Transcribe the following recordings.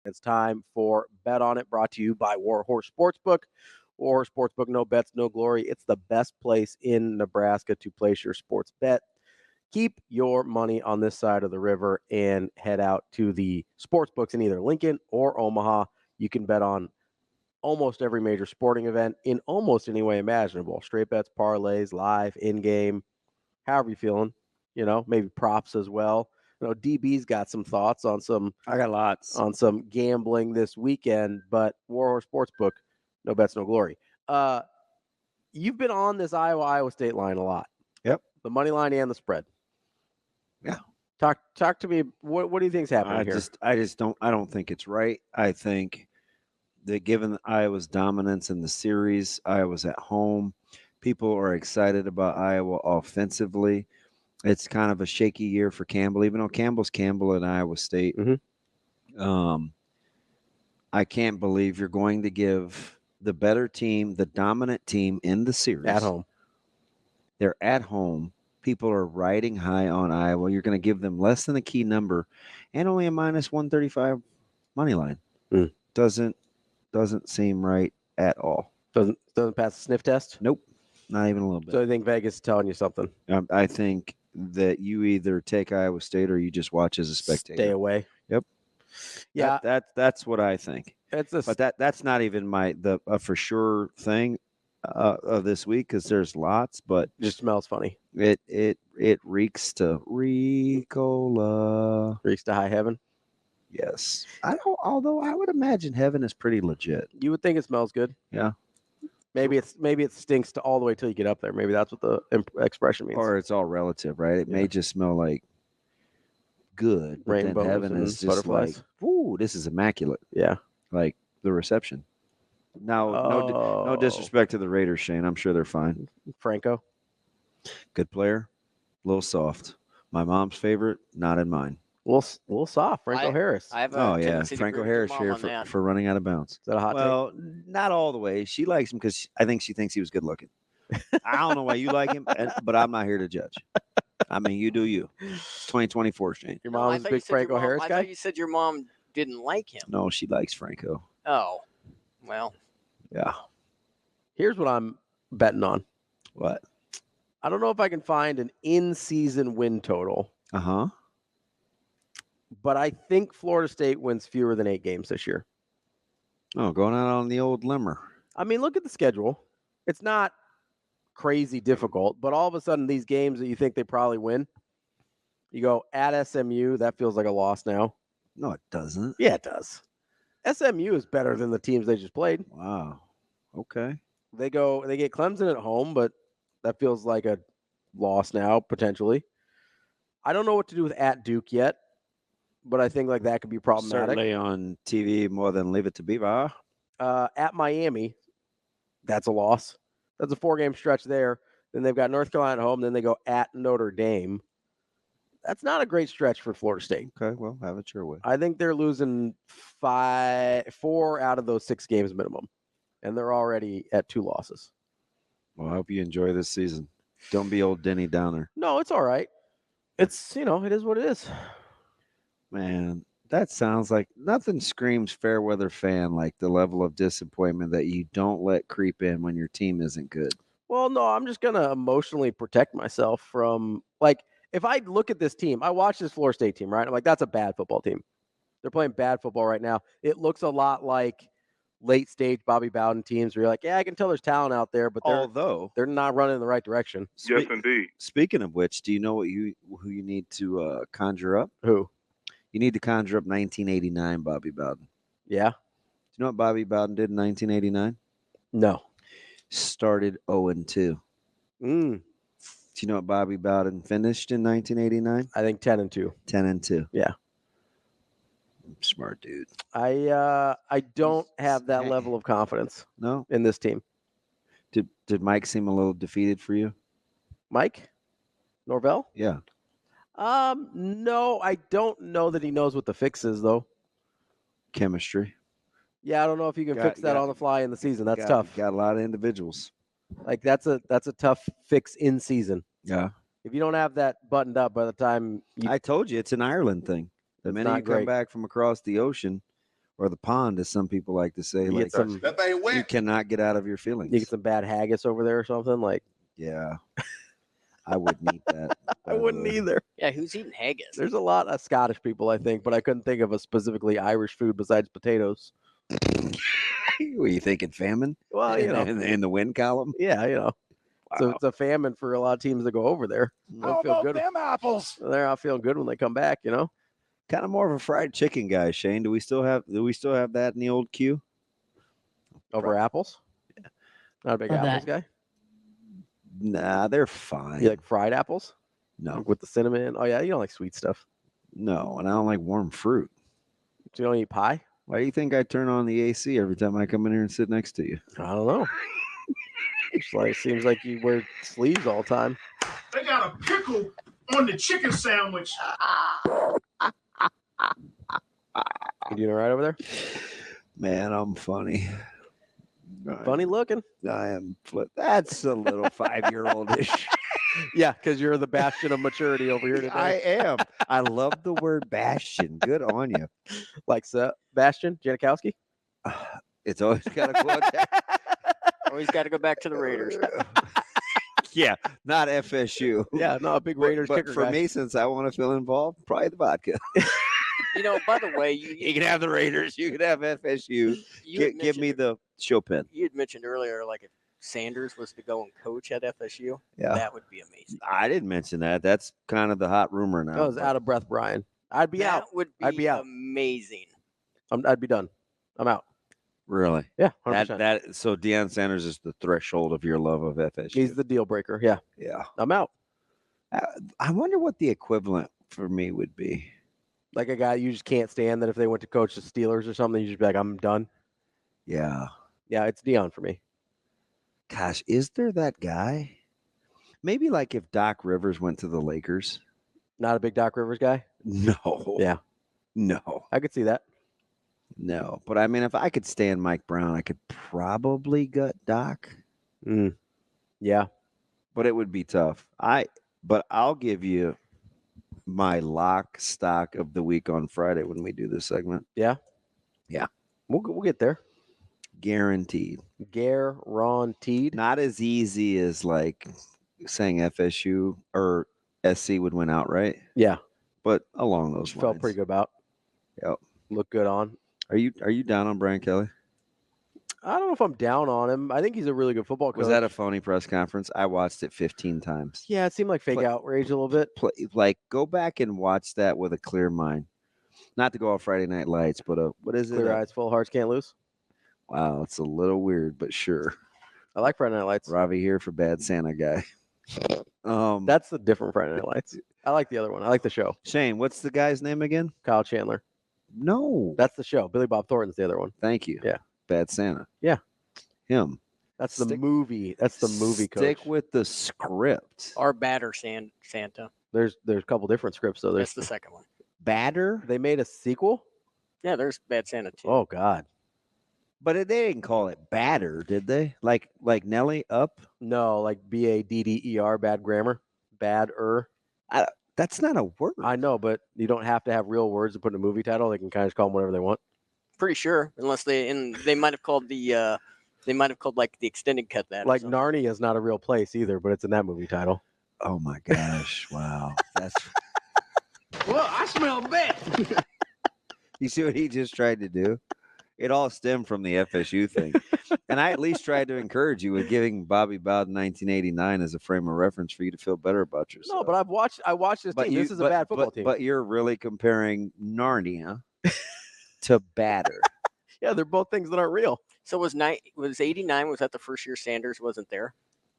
It's time for Bet On It, brought to you by Warhorse Sportsbook. Warhorse Sportsbook, no bets, no glory. It's the best place in Nebraska to place your sports bet. Keep your money on this side of the river and head out to the sports books in either Lincoln or Omaha. You can bet on almost every major sporting event in almost any way imaginable. Straight bets, parlays, live, in-game, however you're feeling. Maybe props as well. DB's got some thoughts on some. I got lots on some gambling this weekend, but Warhorse Sportsbook, no bets, no glory. You've been on this Iowa State line a lot. Yep. The money line and the spread. Yeah. Talk to me. What do you think's happening here? I don't think it's right. I think that given Iowa's dominance in the series, Iowa's at home, people are excited about Iowa offensively. It's kind of a shaky year for Campbell, even though Campbell's Campbell at Iowa State. Mm-hmm. I can't believe you're going to give the better team, the dominant team in the series. At home. They're at home. People are riding high on Iowa. You're going to give them less than a key number and only a minus 135 money line. Doesn't seem right at all. Doesn't pass the sniff test? Nope. Not even a little bit. So I think Vegas is telling you something. I think that you either take Iowa State or you just watch as a spectator. Stay away. Yep. Yeah. That's what I think. But that's not even the for sure thing of this week, because there's lots, but it just smells funny. It reeks to Ricola. Reeks to high heaven. Yes. Although I would imagine heaven is pretty legit. You would think it smells good. Yeah. Maybe it stinks to all the way till you get up there. Maybe that's what the expression means. Or it's all relative, right? It may just smell like good, but rainbows, then heaven is just butterflies. like, ooh, this is immaculate. Yeah. Like the reception. Now, no disrespect to the Raiders, Shane. I'm sure they're fine. Franco. Good player. A little soft. My mom's favorite, not in mine. A little soft. Franco Harris. Franco Harris here for running out of bounds. Is that a hot take? Not all the way. She likes him because I think she thinks he was good looking. I don't know why you like him, but I'm not here to judge. I mean, you do you. It's 2024, Shane. Your mom's a big Franco Harris guy? I thought you said your mom didn't like him. No, she likes Franco. Oh, well. Yeah. Here's what I'm betting on. What? I don't know if I can find an in-season win total. Uh-huh. But I think Florida State wins fewer than 8 games this year. Oh, going out on the old limmer. I mean, look at the schedule. It's not crazy difficult, but all of a sudden these games that you think they probably win, you go at SMU, that feels like a loss now. No, it doesn't. Yeah, it does. SMU is better than the teams they just played. Wow. Okay. They get Clemson at home, but that feels like a loss now, potentially. I don't know what to do with at Duke yet, but I think like that could be problematic. Certainly on TV more than Leave It to Beaver. At Miami, that's a loss. That's a 4-game stretch there. Then they've got North Carolina at home. Then they go at Notre Dame. That's not a great stretch for Florida State. Okay, well, have it your way. I think they're losing 4 out of those 6 games minimum, and they're already at 2 losses. Well, I hope you enjoy this season. Don't be old Denny Downer. No, it's all right. It's, it is what it is. Man, that sounds like nothing screams fair weather fan like the level of disappointment that you don't let creep in when your team isn't good. Well, no, I'm just going to emotionally protect myself from, if I look at this team, I watch this Florida State team, right? I'm like, that's a bad football team. They're playing bad football right now. It looks a lot like late stage Bobby Bowden teams where you're like, yeah, I can tell there's talent out there, but they're not running in the right direction. Yes, indeed. Speaking of which, do you know who you need to conjure up? Who? You need to conjure up 1989 Bobby Bowden. Yeah. Do you know what Bobby Bowden did in 1989? No. Started 0-2. Do you know what Bobby Bowden finished in 1989? I think 10-2. 10-2. Yeah. Smart dude. I don't have that level of confidence. No, in this team. Did Mike seem a little defeated for you? Mike Norvell? Yeah. No, I don't know that he knows what the fix is though. Chemistry. Yeah, I don't know if you can fix that on the fly in the season. That's tough. Got a lot of individuals. Like that's a tough fix in season. Yeah. If you don't have that buttoned up by the time I told you it's an Ireland thing. The minute you come back from across the ocean or the pond, as some people like to say. You Like, get some, That thing you wet. cannot get out of your feelings. you get some bad haggis over there or something. Like Yeah, I wouldn't eeit that. I wouldn't either. Yeah, who's eating haggis? There's a lot of Scottish people, I think, but I couldn't think of a specifically Irish food besides potatoes. Were you thinking famine? Well, you know, in the win column. yeah, you know. So Wow. it's a famine for a lot of teams that go over there. They'll feel good. them apples? They're not feeling good when they come back, you know. Kind of more of a fried chicken guy, Shane. Do we still have that in the old queue? Over apples. Yeah. Not a big Love apples that. guy. Nah, they're fine. You like fried apples? No, Like with the cinnamon? Oh yeah, you don't like sweet stuff. no, and I don't like warm fruit. So you don't eat pie? Why do you think I turn on the AC every time I come in here and sit next to you? I don't know. It's like seems like you wear sleeves all the time. They got a pickle on the chicken sandwich. You doing all right over there? Man, I'm funny. Funny looking. I am. That's a little 5-year-old-ish. Yeah, because you're the bastion of maturity over here today. I am. I love the word bastion. Good on you. Like Bastion Janikowski. It's always got to quote that. Always got to go back to the Raiders. Yeah, not FSU. Yeah, no, a big Raiders but kicker for guy. me, since I want to feel involved, probably the vodka. You know, by the way, You can have the Raiders. You can have FSU. you had Give me mentioned- the Chopin. You had mentioned earlier, like if Sanders was to go and coach at FSU, Yeah. that would be amazing. I didn't mention that. That's kind of the hot rumor now. I was out of breath, Brian. I'd be that out. would be, I'd be out. amazing. I'd be done. I'm out. Really? Yeah, 100%. So Deion Sanders is the threshold of your love of FSU. He's the deal breaker. Yeah, Yeah. I'm out. I wonder what the equivalent for me would be. Like a guy you just can't stand that if they went to coach the Steelers or something, you just be like, I'm done. Yeah. Yeah, it's Dion for me. Gosh, is there that guy? Maybe like if Doc Rivers went to the Lakers. Not a big Doc Rivers guy. No. Yeah. No. I could see that. No. But I mean, if I could stand Mike Brown, I could probably gut Doc. Yeah. But it would be tough. But I'll give you my lock stock of the week on Friday when we do this segment. We'll get there. Guaranteed. Guaranteed. Not as easy as like saying FSU or SC would win outright, Yeah. but along those lines. Felt pretty good about. Yep. Looked good on. Are you down on Brian Kelly? I don't know if I'm down on him. I think he's a really good football coach. Was that a phony press conference? I watched it 15 times. Yeah, it seemed like fake Play- outrage a little bit. Like, go back and watch that with a clear mind. Not to go off Friday Night Lights, but what is it? Clear eyes, full hearts can't lose. Wow, it's a little weird, but sure. I like Friday Night Lights. Ravi here for Bad Santa guy. That's the different Friday Night Lights. I like the other one. I like the show. Shane, what's the guy's name again? Kyle Chandler. No. That's the show. Billy Bob Thornton's the other one. Thank you. Yeah. Bad Santa. Yeah. Him. That's the Stick- movie. That's the movie coach. Stick with the script. Our batter Santa. There's a couple different scripts though. That's There's the second one. Batter? they made a sequel. Yeah, there's Bad Santa too. Oh God, But they didn't call it batter, did they? Like Nelly up? no, like BADDER, bad grammar, badder. That's not a word. I know, but you don't have to have real words to put in a movie title. They can kind of just call them whatever they want. Pretty sure, unless they might have called like the extended cut that. or Like something. Narnia is not a real place either, but it's in that movie title. Oh my gosh. Wow. That's Well, I smell bad. You see what he just tried to do? It all stemmed from the FSU thing. And I at least tried to encourage you with giving Bobby Bowden 1989 as a frame of reference for you to feel better about yourself. No, but I watched this team. This is a bad football team. But you're really comparing Narnia to batter. Yeah, they're both things that aren't real. So was 89? Was that the first year Sanders wasn't there?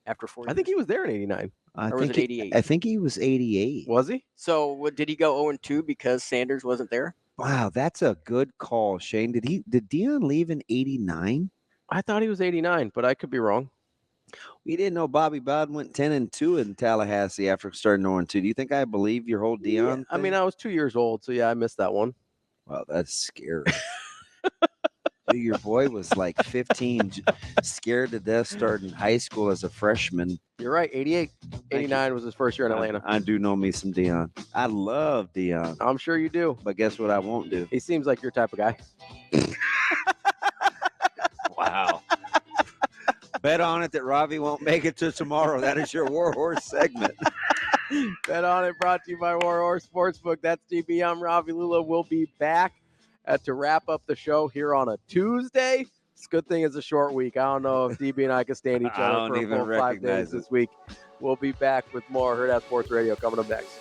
After 4 years? I think he was there in '89. Or was it 88? I think he was 88. Was he? So did he go 0-2 because Sanders wasn't there? Wow, that's a good call, Shane. Did Dion leave in 89? I thought he was '89, but I could be wrong. We didn't know Bobby Bowden went 10-2 in Tallahassee after starting 0-2. Do you think I believe your whole Dion? Yeah, I mean, thing? I was 2 years old, so yeah, I missed that one. Wow, that's scary. Dude, your boy was like 15, scared to death starting high school as a freshman. You're right. 88, 89 was his first year in Atlanta. I do know me some Dion. I love Dion. I'm sure you do. But guess what I won't do? He seems like your type of guy. Wow. Bet on it that Ravi won't make it to tomorrow. That is your Warhorse segment. Bet on it, brought to you by Warhorse Sportsbook. That's DB. I'm Ravi. Lulla will be back to wrap up the show here on a Tuesday. It's a good thing it's a short week. I don't know if DB and I can stand each I other don't for a even full 5 days recognize this it. week. We'll be back with more Hurrdat Sports Radio coming up next.